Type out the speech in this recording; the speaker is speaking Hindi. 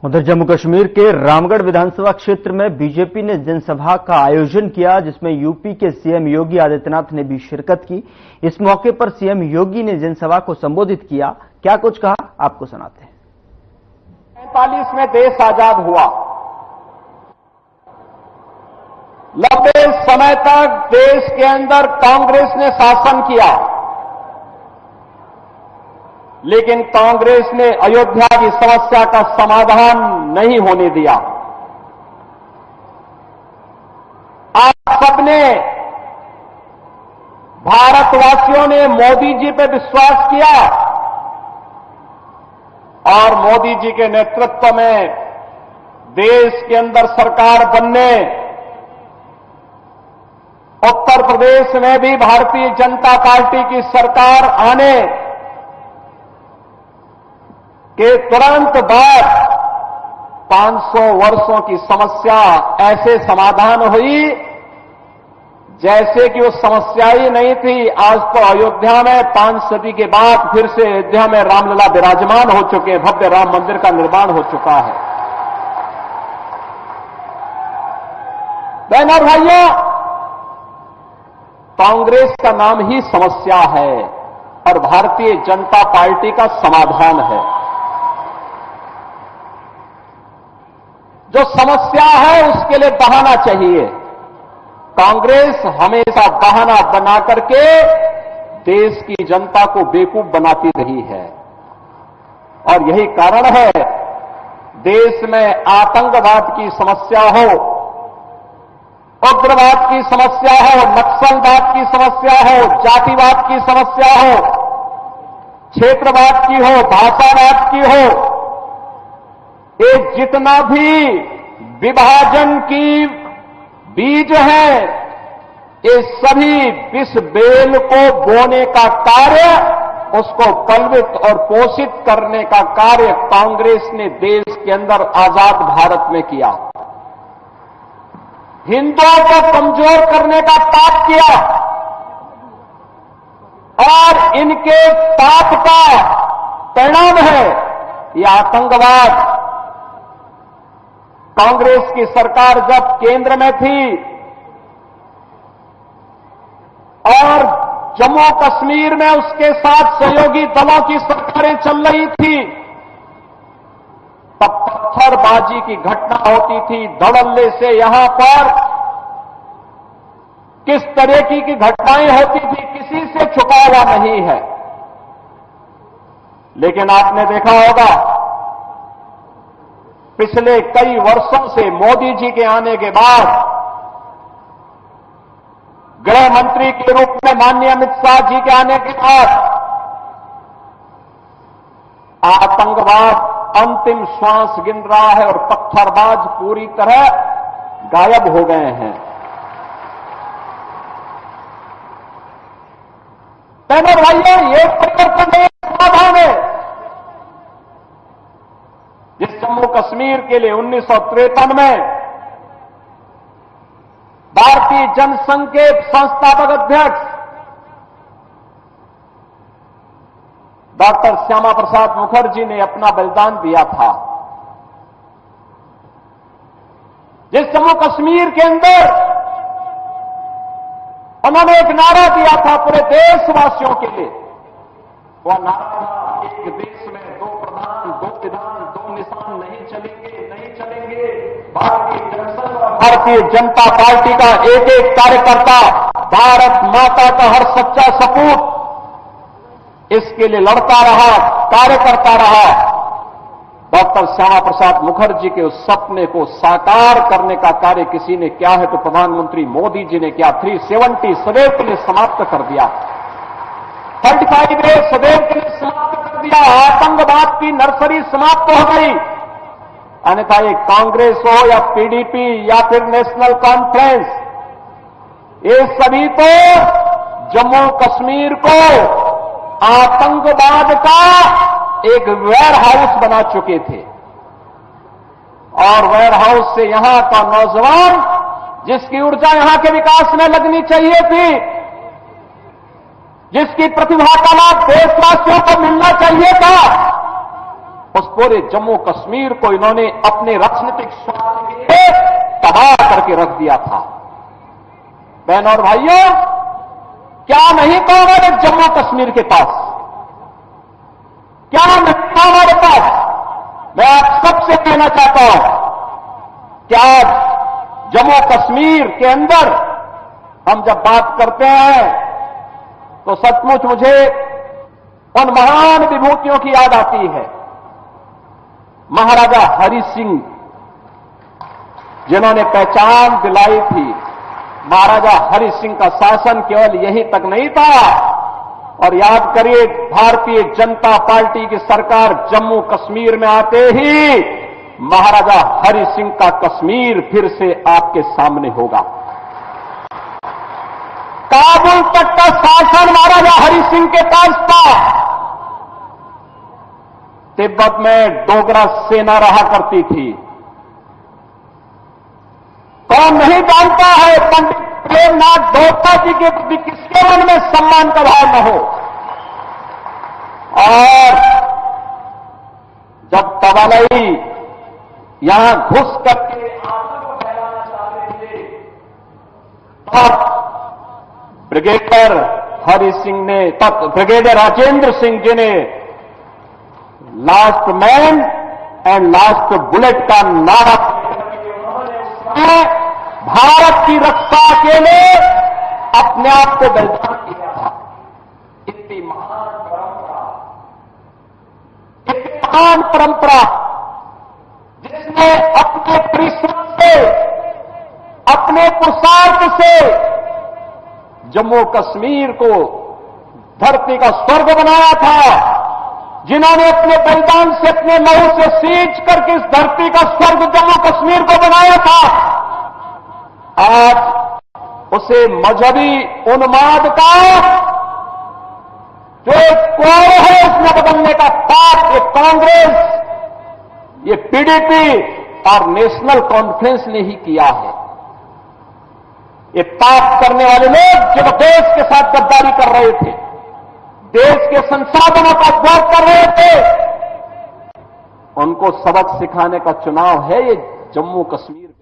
उधर जम्मू कश्मीर के रामगढ़ विधानसभा क्षेत्र में बीजेपी ने जनसभा का आयोजन किया, जिसमें यूपी के सीएम योगी आदित्यनाथ ने भी शिरकत की। इस मौके पर सीएम योगी ने जनसभा को संबोधित किया। क्या कुछ कहा, आपको सुनाते हैं। 45 में देश आजाद हुआ। लंबे समय तक देश के अंदर कांग्रेस ने शासन किया, लेकिन कांग्रेस ने अयोध्या की समस्या का समाधान नहीं होने दिया। आप सबने, भारतवासियों ने मोदी जी पर विश्वास किया और मोदी जी के नेतृत्व में देश के अंदर सरकार बनने, उत्तर प्रदेश में भी भारतीय जनता पार्टी की सरकार आने के तुरंत बाद 500 वर्षों की समस्या ऐसे समाधान हुई जैसे कि वो समस्या ही नहीं थी। आज तो अयोध्या में 5 सदी के बाद फिर से अयोध्या में रामलला विराजमान हो चुके हैं, भव्य राम मंदिर का निर्माण हो चुका है। बहनों और भाइयों, कांग्रेस का नाम ही समस्या है और भारतीय जनता पार्टी का समाधान है। जो समस्या है उसके लिए बहाना चाहिए। कांग्रेस हमेशा बहाना बना करके देश की जनता को बेवकूफ बनाती रही है और यही कारण है देश में आतंकवाद की समस्या हो, उग्रवाद की समस्या हो, नक्सलवाद की समस्या हो, जातिवाद की समस्या हो, क्षेत्रवाद की हो, भाषावाद की हो, ये जितना भी विभाजन की बीज है, ये सभी विष बेल को बोने का कार्य, उसको पलवित और पोषित करने का कार्य कांग्रेस ने देश के अंदर आजाद भारत में किया। हिंदुओं को कमजोर करने का पाप किया और इनके पाप का परिणाम है ये आतंकवाद। कांग्रेस की सरकार जब केंद्र में थी और जम्मू कश्मीर में उसके साथ सहयोगी दलों की सरकारें चल रही थी, तब पत्थरबाजी की घटना होती थी। धड़ल्ले से यहां पर किस तरह की घटनाएं होती थी, किसी से छुपा हुआ नहीं है। लेकिन आपने देखा होगा पिछले कई वर्षों से मोदी जी के आने के बाद गृह मंत्री के रूप में माननीय अमित शाह जी के आने के बाद आतंकवाद अंतिम श्वास गिन रहा है और पत्थरबाज पूरी तरह गायब हो गए हैं। बहनों भाइयों, ये परिवर्तन है, समाधान है। जिस जम्मू कश्मीर के लिए 1953 में भारतीय जनसंघ के संस्थापक अध्यक्ष डॉक्टर श्यामा प्रसाद मुखर्जी ने अपना बलिदान दिया था, जिस जम्मू कश्मीर के अंदर उन्होंने एक नारा दिया था पूरे देशवासियों के लिए, वह नारा था, एक देश में 2 प्रधान 2 विधान 2 निशान नहीं चलेंगे, नहीं चलेंगे। भारतीय जनता पार्टी का एक एक कार्यकर्ता भारत माता का हर सच्चा सपूत इसके लिए लड़ता रहा, कार्य करता रहा। डॉक्टर श्यामा प्रसाद मुखर्जी के उस सपने को साकार करने का कार्य किसी ने किया है तो प्रधानमंत्री मोदी जी ने किया। 370 सदैव के लिए समाप्त कर दिया, 35 डेज सदैव के लिए समाप्त कर दिया। आतंकवाद की नर्सरी समाप्त हो गई। अन्यथा ये कांग्रेस हो या पीडीपी या फिर नेशनल कॉन्फ्रेंस, ये सभी तो जम्मू कश्मीर को आतंकवाद का एक वेयर हाउस बना चुके थे और वेयर हाउस से यहां का नौजवान, जिसकी ऊर्जा यहां के विकास में लगनी चाहिए थी, जिसकी प्रतिभा का लाभ देशवासियों को मिलना चाहिए था, उस पूरे जम्मू कश्मीर को इन्होंने अपने राजनीतिक स्वार्थ के लिए तबाह करके रख दिया था। बहनों और भाइयों, क्या नहीं था हमारे जम्मू कश्मीर के पास? क्या नहीं था हमारे पास? मैं आप सबसे कहना चाहता हूं, क्या जम्मू कश्मीर के अंदर हम जब बात करते हैं तो सचमुच मुझे उन महान विभूतियों की याद आती है। महाराजा हरि सिंह, जिन्होंने पहचान दिलाई थी। महाराजा हरि सिंह का शासन केवल यहीं तक नहीं था। और याद करिए, भारतीय जनता पार्टी की सरकार जम्मू कश्मीर में आते ही महाराजा हरि सिंह का कश्मीर फिर से आपके सामने होगा। काबुल तक का शासन महाराजा हरि सिंह के पास था। तिब्बत में डोगरा सेना रहा करती थी। कौन नहीं जानता है पंडित प्रेमनाथ टोपा जी के प्रति किसके मन में सम्मान का भाव न हो। और जब तबालई यहां घुस करके आंसू को फैलाना चाहते थे, तब ब्रिगेडियर हरि सिंह ने, तब ब्रिगेडियर राजेंद्र सिंह जी ने last man and last bullet का नारा भारत की रक्षा के लिए अपने आप को बलिदान किया था। इतनी महान परंपरा, इतनी महान परंपरा जिसने अपने परिश्रम से, अपने पुरुषार्थ से जम्मू कश्मीर को धरती का स्वर्ग बनाया था, जिन्होंने अपने बलिदान से, अपने लहू से सींच करके इस धरती का स्वर्ग जम्मू कश्मीर को बनाया था, आज उसे मजहबी उन्माद का जो एक कोर है उसमें बदलने का पाप ये कांग्रेस, ये पीडीपी और नेशनल कॉन्फ्रेंस ने ही किया है। ये पाप करने वाले लोग जो देश के साथ गद्दारी कर रहे थे, देश के संसाधनों का उपयोग कर रहे थे, उनको सबक सिखाने का चुनाव है ये जम्मू कश्मीर।